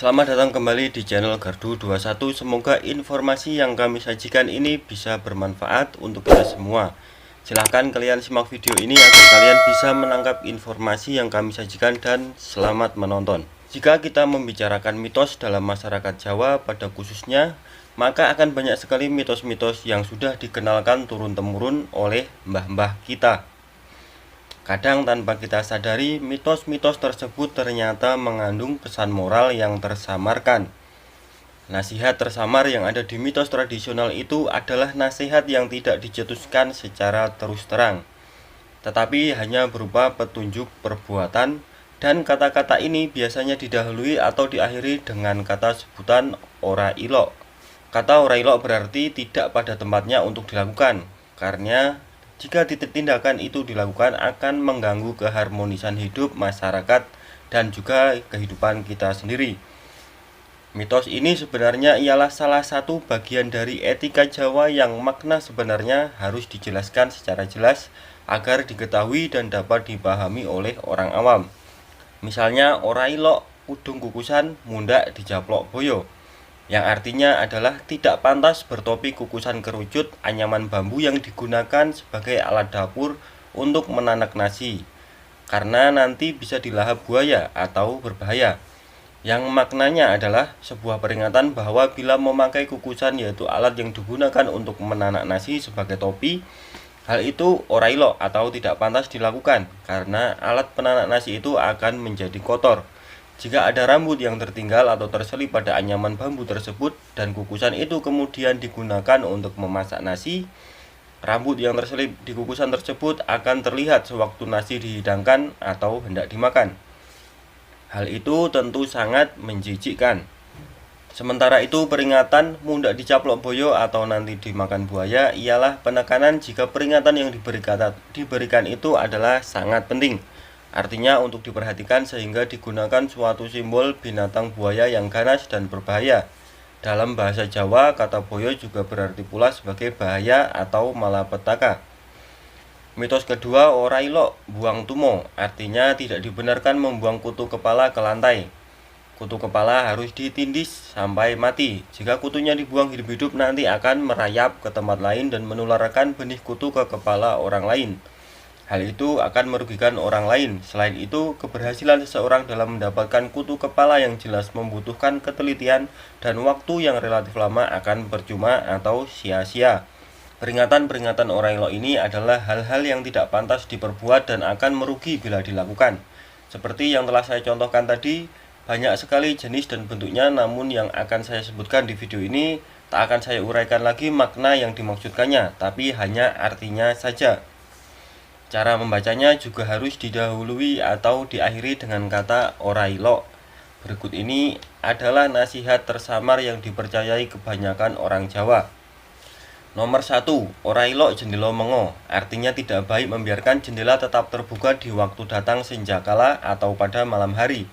Selamat datang kembali di channel Gardu21. Semoga informasi yang kami sajikan ini bisa bermanfaat untuk kita semua. Silahkan kalian simak video ini agar kalian bisa menangkap informasi yang kami sajikan, dan selamat menonton. Jika kita membicarakan mitos dalam masyarakat Jawa pada khususnya, maka akan banyak sekali mitos-mitos yang sudah dikenalkan turun-temurun oleh mbah-mbah kita. Kadang tanpa kita sadari, mitos-mitos tersebut ternyata mengandung pesan moral yang tersamarkan. Nasihat tersamar yang ada di mitos tradisional itu adalah nasihat yang tidak dicetuskan secara terus terang, tetapi hanya berupa petunjuk perbuatan, dan kata-kata ini biasanya didahului atau diakhiri dengan kata sebutan ora ilok. Kata ora ilok berarti tidak pada tempatnya untuk dilakukan, karena jika tindakan itu dilakukan akan mengganggu keharmonisan hidup masyarakat dan juga kehidupan kita sendiri. Mitos ini sebenarnya ialah salah satu bagian dari etika Jawa yang makna sebenarnya harus dijelaskan secara jelas agar diketahui dan dapat dipahami oleh orang awam. Misalnya ora ilok udung kukusan mundak dijaplok boyo, yang artinya adalah tidak pantas bertopi kukusan kerucut anyaman bambu yang digunakan sebagai alat dapur untuk menanak nasi, karena nanti bisa dilahap buaya atau berbahaya. Yang maknanya adalah sebuah peringatan bahwa bila memakai kukusan, yaitu alat yang digunakan untuk menanak nasi, sebagai topi, hal itu ora ilok atau tidak pantas dilakukan, karena alat penanak nasi itu akan menjadi kotor. Jika ada rambut yang tertinggal atau terselip pada anyaman bambu tersebut dan kukusan itu kemudian digunakan untuk memasak nasi, rambut yang terselip di kukusan tersebut akan terlihat sewaktu nasi dihidangkan atau hendak dimakan. Hal itu tentu sangat menjijikkan. Sementara itu, peringatan mundak dicaplok boyo atau nanti dimakan buaya ialah penekanan jika peringatan yang diberikan itu adalah sangat penting. Artinya untuk diperhatikan sehingga digunakan suatu simbol binatang buaya yang ganas dan berbahaya. Dalam bahasa Jawa, kata boyo juga berarti pula sebagai bahaya atau malapetaka. Mitos kedua, ora ilok buang tumo, artinya tidak dibenarkan membuang kutu kepala ke lantai. Kutu kepala harus ditindis sampai mati. Jika kutunya dibuang hidup-hidup, nanti akan merayap ke tempat lain dan menularkan benih kutu ke kepala orang lain. Hal itu akan merugikan orang lain. Selain itu, keberhasilan seseorang dalam mendapatkan kutu kepala yang jelas membutuhkan ketelitian dan waktu yang relatif lama akan percuma atau sia-sia. Peringatan-peringatan ora ilok ini adalah hal-hal yang tidak pantas diperbuat dan akan merugi bila dilakukan. Seperti yang telah saya contohkan tadi, banyak sekali jenis dan bentuknya, namun yang akan saya sebutkan di video ini tak akan saya uraikan lagi makna yang dimaksudkannya, tapi hanya artinya saja. Cara membacanya juga harus didahului atau diakhiri dengan kata ora ilok. Berikut ini adalah nasihat tersamar yang dipercayai kebanyakan orang Jawa. Nomor 1, ora ilok jendela mengo, artinya tidak baik membiarkan jendela tetap terbuka di waktu datang senjakala atau pada malam hari.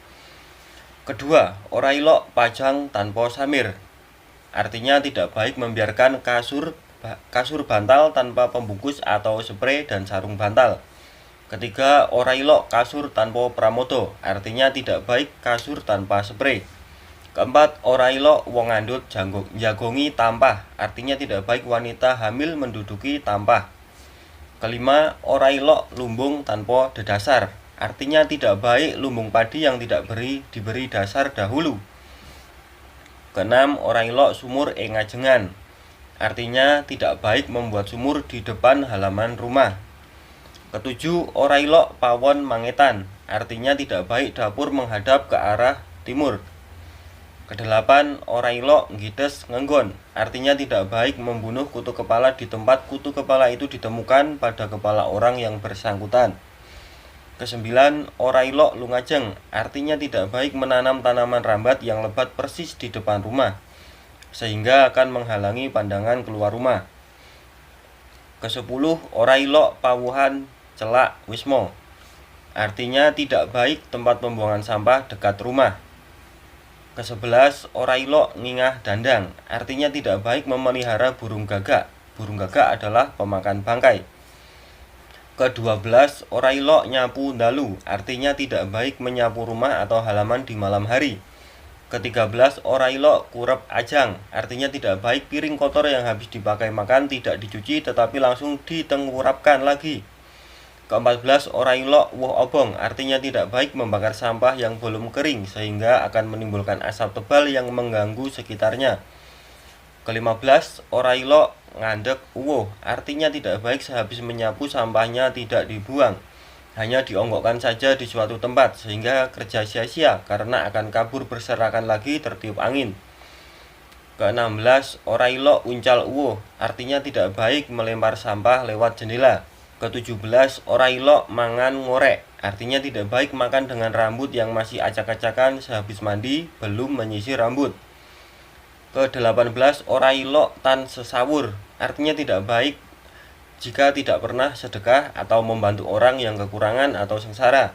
Kedua, ora ilok pajang tanpa samir, artinya tidak baik membiarkan kasur bantal tanpa pembungkus atau sprei dan sarung bantal. Ketiga, ora ilok kasur tanpa pramodo, artinya tidak baik kasur tanpa sprei. Keempat, ora ilok wong ngandhut jagongi tampah, artinya tidak baik wanita hamil menduduki tampah. Kelima, ora ilok lumbung tanpa dedasar, artinya tidak baik lumbung padi yang tidak diberi dasar dahulu. Keenam, ora ilok sumur ing ngajengan, artinya tidak baik membuat sumur di depan halaman rumah. Ketujuh, ora ilok pawon mangetan, artinya tidak baik dapur menghadap ke arah timur. Kedelapan, ora ilok ngides ngenggon, artinya tidak baik membunuh kutu kepala di tempat kutu kepala itu ditemukan pada kepala orang yang bersangkutan. Kesembilan, ora ilok lungajeng, artinya tidak baik menanam tanaman rambat yang lebat persis di depan rumah, sehingga akan menghalangi pandangan keluar rumah. Kesepuluh, ora ilok pawuhan celak wismo, artinya tidak baik tempat pembuangan sampah dekat rumah. Ke-11, ora ilok ngingah dandang, artinya tidak baik memelihara burung gagak. Burung gagak adalah pemakan bangkai. Ke-12, ora ilok nyapu dalu, artinya tidak baik menyapu rumah atau halaman di malam hari. Ke-13, ora ilok kurep ajang, artinya tidak baik piring kotor yang habis dipakai makan tidak dicuci tetapi langsung ditengkurapkan lagi. Ke-14, ora ilok woh obong, artinya tidak baik membakar sampah yang belum kering sehingga akan menimbulkan asap tebal yang mengganggu sekitarnya. Ke-15, ora ilok ngandek uwoh, artinya tidak baik sehabis menyapu sampahnya tidak dibuang, hanya dionggokkan saja di suatu tempat sehingga kerja sia-sia karena akan kabur berserakan lagi tertiup angin. Ke-16, ora ilok uncal uwoh, artinya tidak baik melempar sampah lewat jendela. Ke-17, ora ilok mangan ngorek, artinya tidak baik makan dengan rambut yang masih acak-acakan sehabis mandi belum menyisir rambut. Ke-18, ora ilok tan sesawur, artinya tidak baik jika tidak pernah sedekah atau membantu orang yang kekurangan atau sengsara.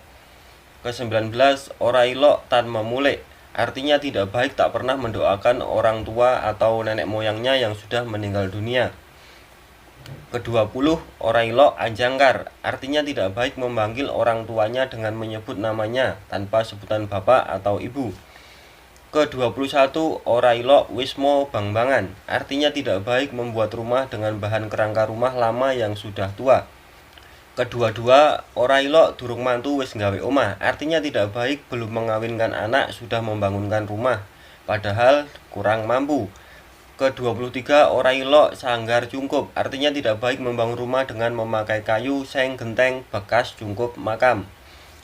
Ke-19, ora ilok tan memulek, artinya tidak baik tak pernah mendoakan orang tua atau nenek moyangnya yang sudah meninggal dunia. Ke-20, ora ilok anjangkar, artinya tidak baik memanggil orang tuanya dengan menyebut namanya tanpa sebutan bapak atau ibu. Ke-21, ora ilok wismo bangbangan, artinya tidak baik membuat rumah dengan bahan kerangka rumah lama yang sudah tua. Ke-22, ora ilok durung mantu wis nggawe omah, artinya tidak baik belum mengawinkan anak sudah membangunkan rumah, padahal kurang mampu. Ke-23, ora ilok sanggar cungkup, artinya tidak baik membangun rumah dengan memakai kayu, seng, genteng, bekas cungkup makam.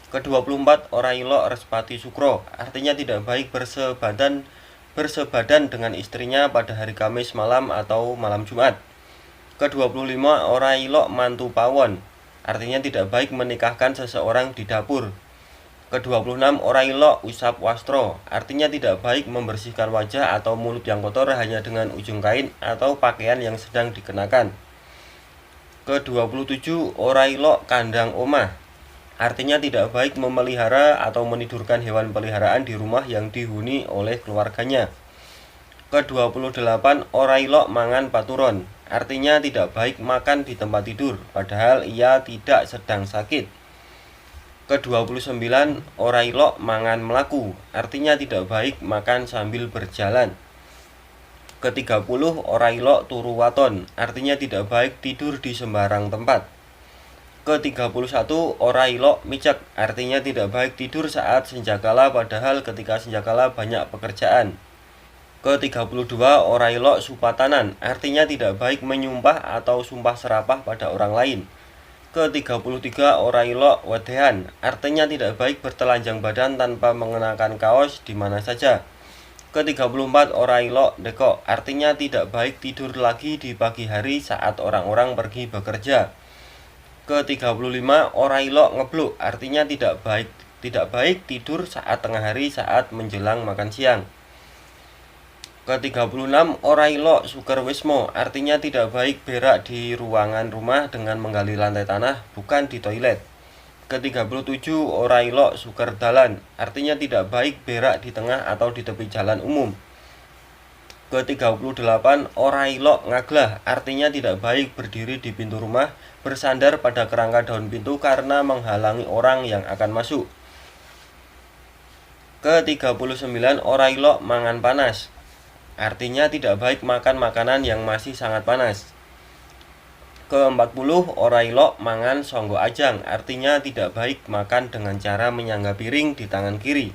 Ke-24, ora ilok respati sukro, artinya tidak baik bersebadan dengan istrinya pada hari Kamis malam atau malam Jumat. Ke-25, ora ilok mantu pawon, artinya tidak baik menikahkan seseorang di dapur. Ke-26, ora ilok usap wastro, artinya tidak baik membersihkan wajah atau mulut yang kotor hanya dengan ujung kain atau pakaian yang sedang dikenakan. Ke-27, ora ilok kandang omah, artinya tidak baik memelihara atau menidurkan hewan peliharaan di rumah yang dihuni oleh keluarganya. Ke-28, ora ilok mangan paturon, artinya tidak baik makan di tempat tidur, padahal ia tidak sedang sakit. Ke-29, ora ilok mangan melaku, artinya tidak baik makan sambil berjalan. Ke-30, ora ilok turu waton, artinya tidak baik tidur di sembarang tempat. Ke-31, ora ilok micek, artinya tidak baik tidur saat senjakala padahal ketika senjakala banyak pekerjaan. Ke-32, ora ilok supatanan, artinya tidak baik menyumpah atau sumpah serapah pada orang lain. Ke-33, ora ilok wedehan, artinya tidak baik bertelanjang badan tanpa mengenakan kaos di mana saja. Ke-34, ora ilok dekok, artinya tidak baik tidur lagi di pagi hari saat orang-orang pergi bekerja. Ke-35, ora ilok ngebluk, artinya tidak baik tidur saat tengah hari saat menjelang makan siang. Ke-36, ora ilok suker wismo, artinya tidak baik berak di ruangan rumah dengan menggali lantai tanah, bukan di toilet. Ke-37, ora ilok suker dalan, artinya tidak baik berak di tengah atau di tepi jalan umum. Ke-38, ora ilok ngaglah, artinya tidak baik berdiri di pintu rumah bersandar pada kerangka daun pintu karena menghalangi orang yang akan masuk. Ke-39, ora ilok mangan panas, artinya tidak baik makan makanan yang masih sangat panas. Ke-40, ora ilok mangan songgo ajang, artinya tidak baik makan dengan cara menyangga piring di tangan kiri.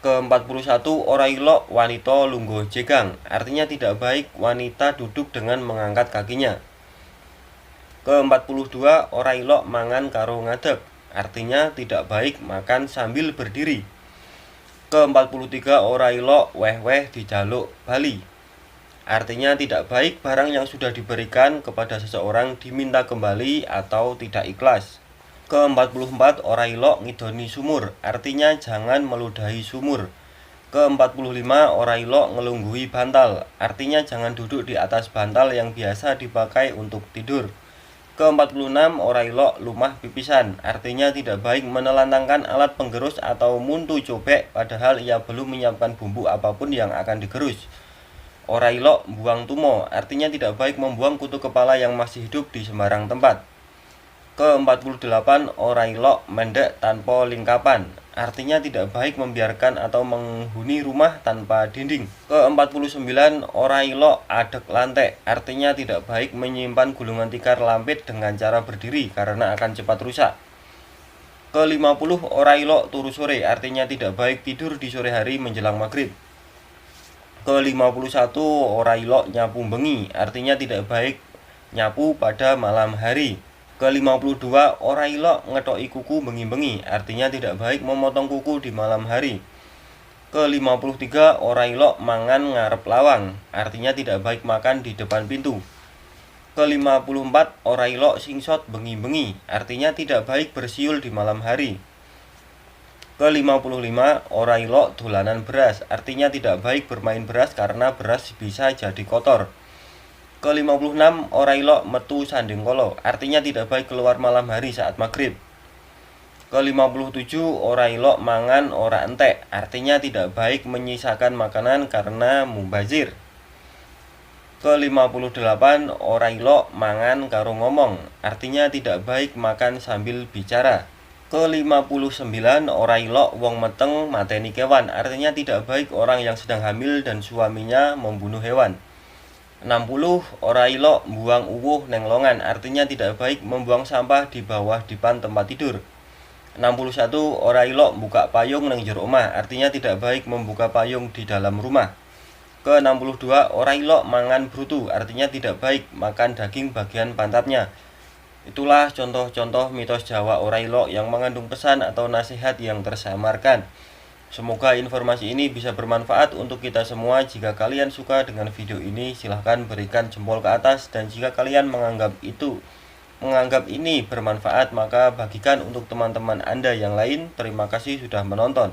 Ke-41, ora ilok wanita lungguh jegang, artinya tidak baik wanita duduk dengan mengangkat kakinya. Ke-42, ora ilok mangan karo ngadeg, artinya tidak baik makan sambil berdiri. Ke-43, ora ilok weh-weh dijaluk bali, artinya tidak baik barang yang sudah diberikan kepada seseorang diminta kembali atau tidak ikhlas. Ke-44, ora ilok ngidoni sumur, artinya jangan meludahi sumur. Ke-45, ora ilok ngelungguhi bantal, artinya jangan duduk di atas bantal yang biasa dipakai untuk tidur. Ke-46, ora ilok lumah pipisan, artinya tidak baik menelantangkan alat penggerus atau muntu cobek padahal ia belum menyiapkan bumbu apapun yang akan digerus. Ora ilok buang tumo, artinya tidak baik membuang kutu kepala yang masih hidup di sembarang tempat. Ke-48, ora ilok mendek tanpa lingkapan, artinya tidak baik membiarkan atau menghuni rumah tanpa dinding. Ke-49, ora ilok adek lantai, artinya tidak baik menyimpan gulungan tikar lampit dengan cara berdiri karena akan cepat rusak. Ke-50, ora ilok turu sore, artinya tidak baik tidur di sore hari menjelang maghrib. Ke-51, ora ilok nyapu bengi, artinya tidak baik nyapu pada malam hari. Ke-52, ora ilok ngetoki kuku bengi-bengi, artinya tidak baik memotong kuku di malam hari. Ke-53, ora ilok mangan ngarep lawang, artinya tidak baik makan di depan pintu. Ke-54, ora ilok singsot bengi-bengi, artinya tidak baik bersiul di malam hari. Ke-55, ora ilok dolanan beras, artinya tidak baik bermain beras karena beras bisa jadi kotor. Ke-56, ora ilok metu sanding kolo, artinya tidak baik keluar malam hari saat maghrib. Ke-57, ora ilok mangan ora entek, artinya tidak baik menyisakan makanan karena mubazir. Ke-58, ora ilok mangan karo ngomong, artinya tidak baik makan sambil bicara. Ke-59, ora ilok wong meteng mateni kewan, artinya tidak baik orang yang sedang hamil dan suaminya membunuh hewan. 60, ora ilok buang uwuh neng longan, artinya tidak baik membuang sampah di bawah dipan tempat tidur. 61, ora ilok buka payung neng jero omah, artinya tidak baik membuka payung di dalam rumah. Ke-62, ora ilok mangan brutu, artinya tidak baik makan daging bagian pantatnya. Itulah contoh-contoh mitos Jawa ora ilok yang mengandung pesan atau nasihat yang tersamarkan. Semoga informasi ini bisa bermanfaat untuk kita semua. Jika kalian suka dengan video ini, silahkan berikan jempol ke atas. Dan jika kalian menganggap ini bermanfaat, maka bagikan untuk teman-teman Anda yang lain. Terima kasih sudah menonton.